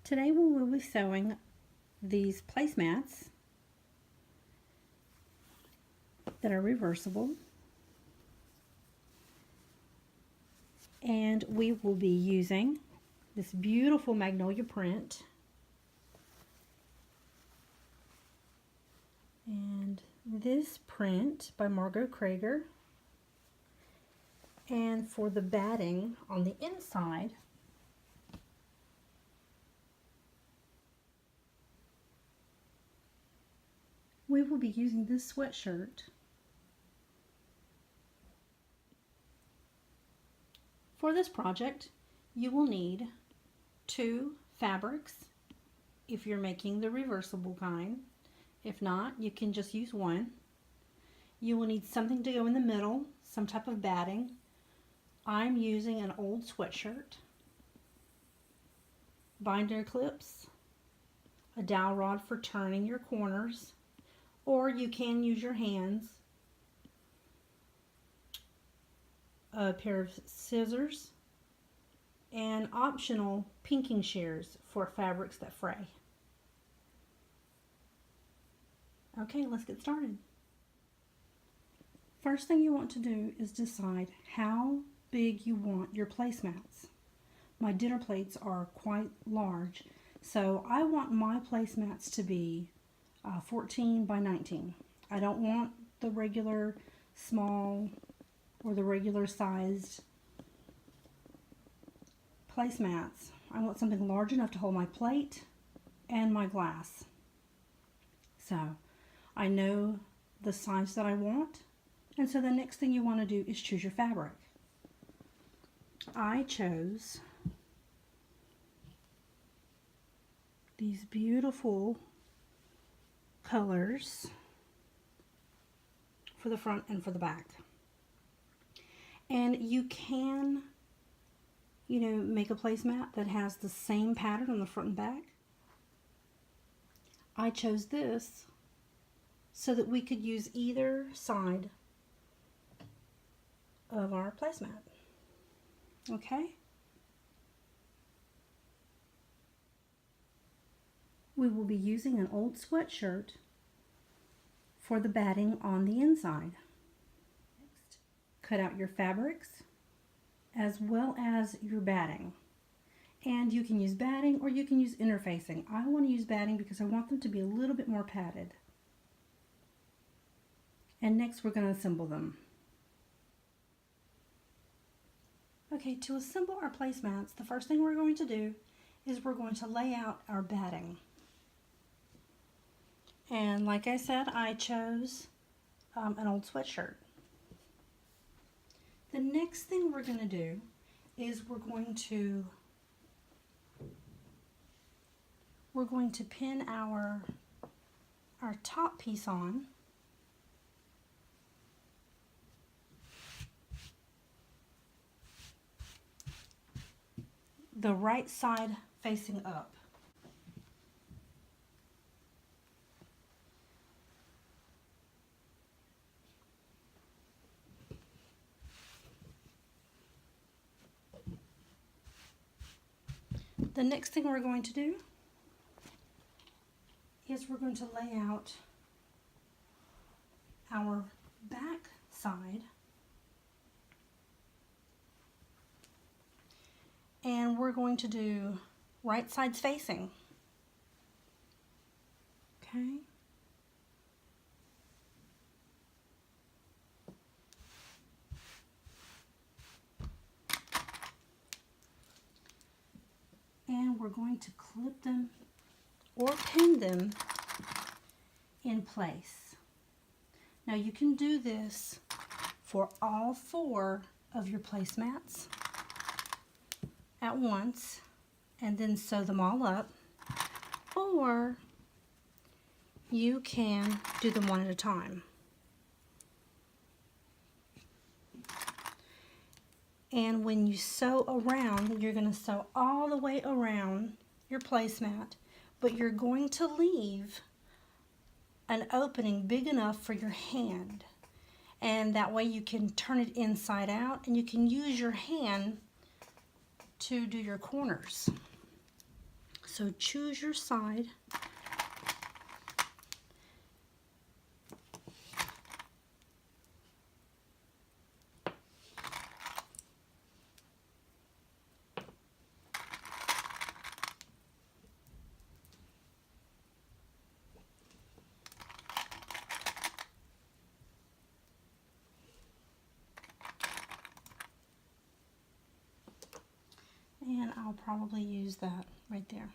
Today we will be sewing these placemats that are reversible, and we will be using this beautiful magnolia print and this print by Margot Krager. And for the batting on the inside, we will be using this sweatshirt. For this project, you will need 2 fabrics if you're making the reversible kind. If not, you can just use 1. You will need something to go in the middle, some type of batting. I'm using an old sweatshirt, binder clips, a dowel rod for turning your corners, or you can use your hands, a pair of scissors, and optional pinking shears for fabrics that fray. Okay, let's get started. First thing you want to do is decide how big you want your placemats. My dinner plates are quite large, so I want my placemats to be 14 by 19. I don't want the regular small or the regular sized placemats. I want something large enough to hold my plate and my glass. So I know the size that I want, and so the next thing you want to do is choose your fabric. I chose these beautiful colors for the front and for the back. And you can, make a placemat that has the same pattern on the front and back. I chose this so that we could use either side of our placemat. Okay? We will be using an old sweatshirt for the batting on the inside. Next, cut out your fabrics as well as your batting. And you can use batting or you can use interfacing. I want to use batting because I want them to be a little bit more padded. And next we're going to assemble them. Okay, to assemble our placemats, the first thing we're going to do is we're going to lay out our batting. And like I said, I chose an old sweatshirt. The next thing we're going to do is we're going to pin our top piece on. The right side facing up. The next thing we're going to do is we're going to lay out our back side, and we're going to do right sides facing. Okay. And we're going to clip them or pin them in place. Now you can do this for all 4 of your placemats at once and then sew them all up, or you can do them one at a time. And when you sew around, you're going to sew all the way around your placemat, but you're going to leave an opening big enough for your hand. And that way you can turn it inside out and you can use your hand to do your corners. So choose your side. And I'll probably use that right there.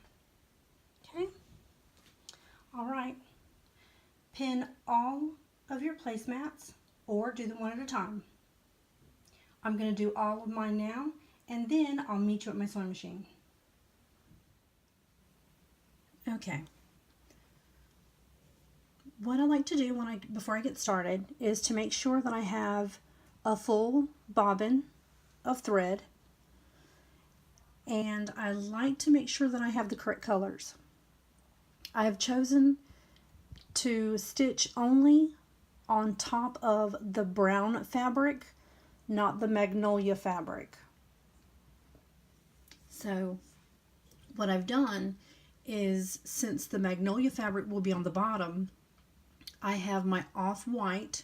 Okay? All right. Pin all of your placemats or do them one at a time. I'm going to do all of mine now and then I'll meet you at my sewing machine. Okay. What I like to do before I get started is to make sure that I have a full bobbin of thread. And I like to make sure that I have the correct colors. I have chosen to stitch only on top of the brown fabric, not the magnolia fabric. So what I've done is, since the magnolia fabric will be on the bottom, I have my off-white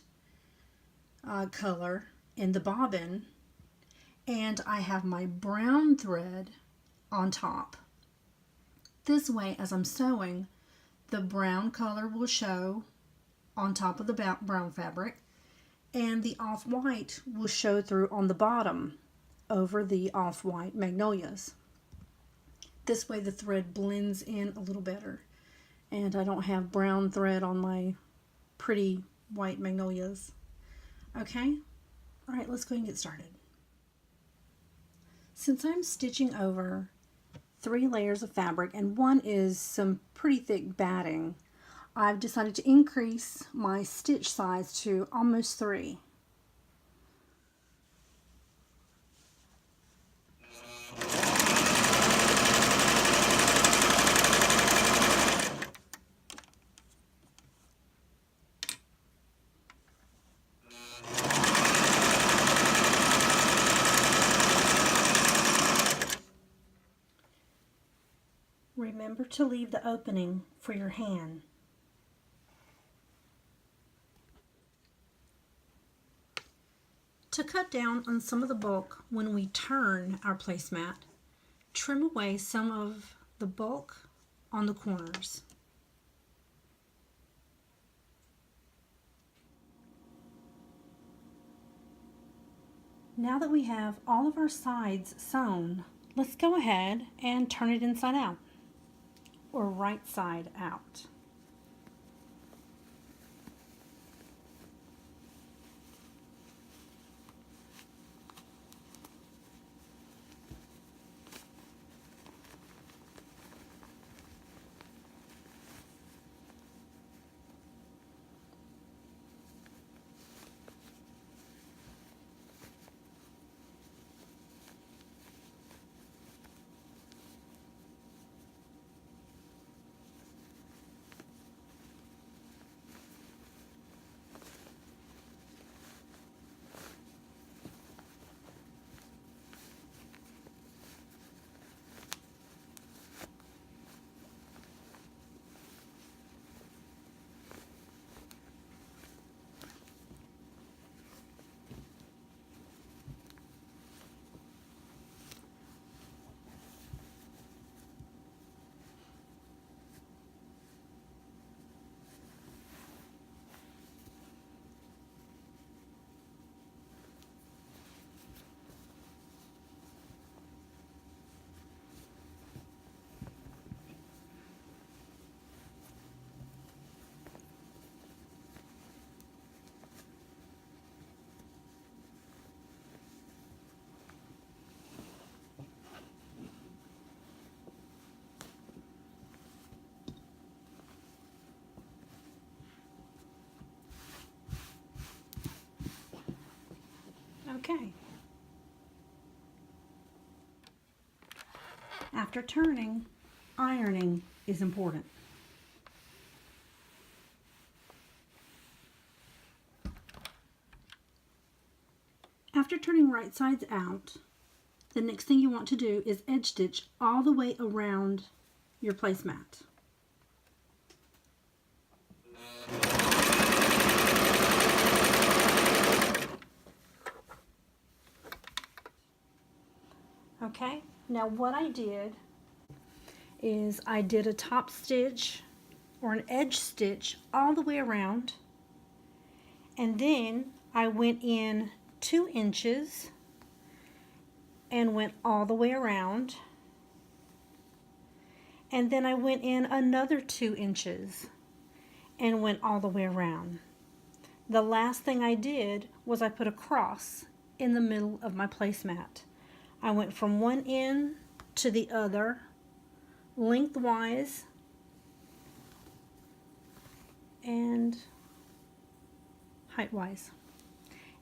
color in the bobbin, and I have my brown thread on top. This way, as I'm sewing, the brown color will show on top of the brown fabric, and the off-white will show through on the bottom over the off-white magnolias. This way the thread blends in a little better, and I don't have brown thread on my pretty white magnolias. Okay? All right, let's go ahead and get started. Since I'm stitching over 3 layers of fabric and one is some pretty thick batting, I've decided to increase my stitch size to almost 3. Remember to leave the opening for your hand. To cut down on some of the bulk when we turn our placemat, trim away some of the bulk on the corners. Now that we have all of our sides sewn, let's go ahead and turn it inside out, or right side out. Okay. After turning, ironing is important. After turning right sides out, the next thing you want to do is edge stitch all the way around your placemat. Okay, now what I did is I did a top stitch or an edge stitch all the way around, and then I went in 2 inches and went all the way around, and then I went in another 2 inches and went all the way around. The last thing I did was I put a cross in the middle of my placemat. I went from one end to the other lengthwise and height-wise.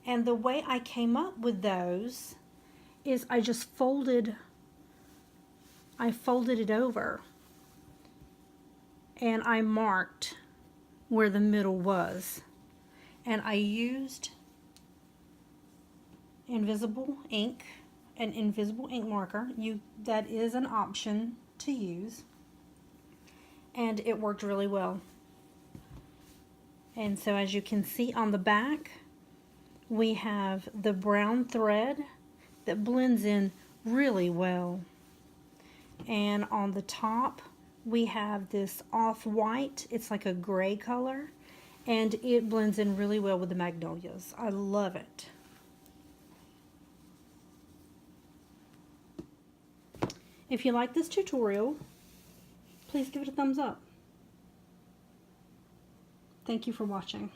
And the way I came up with those is I just folded it over and I marked where the middle was. And I used invisible ink, an invisible ink marker. That is an option to use. And it worked really well. And so as you can see on the back, we have the brown thread that blends in really well. And on the top, we have this off-white. It's like a gray color, and it blends in really well with the magnolias. I love it. If you like this tutorial, please give it a thumbs up. Thank you for watching.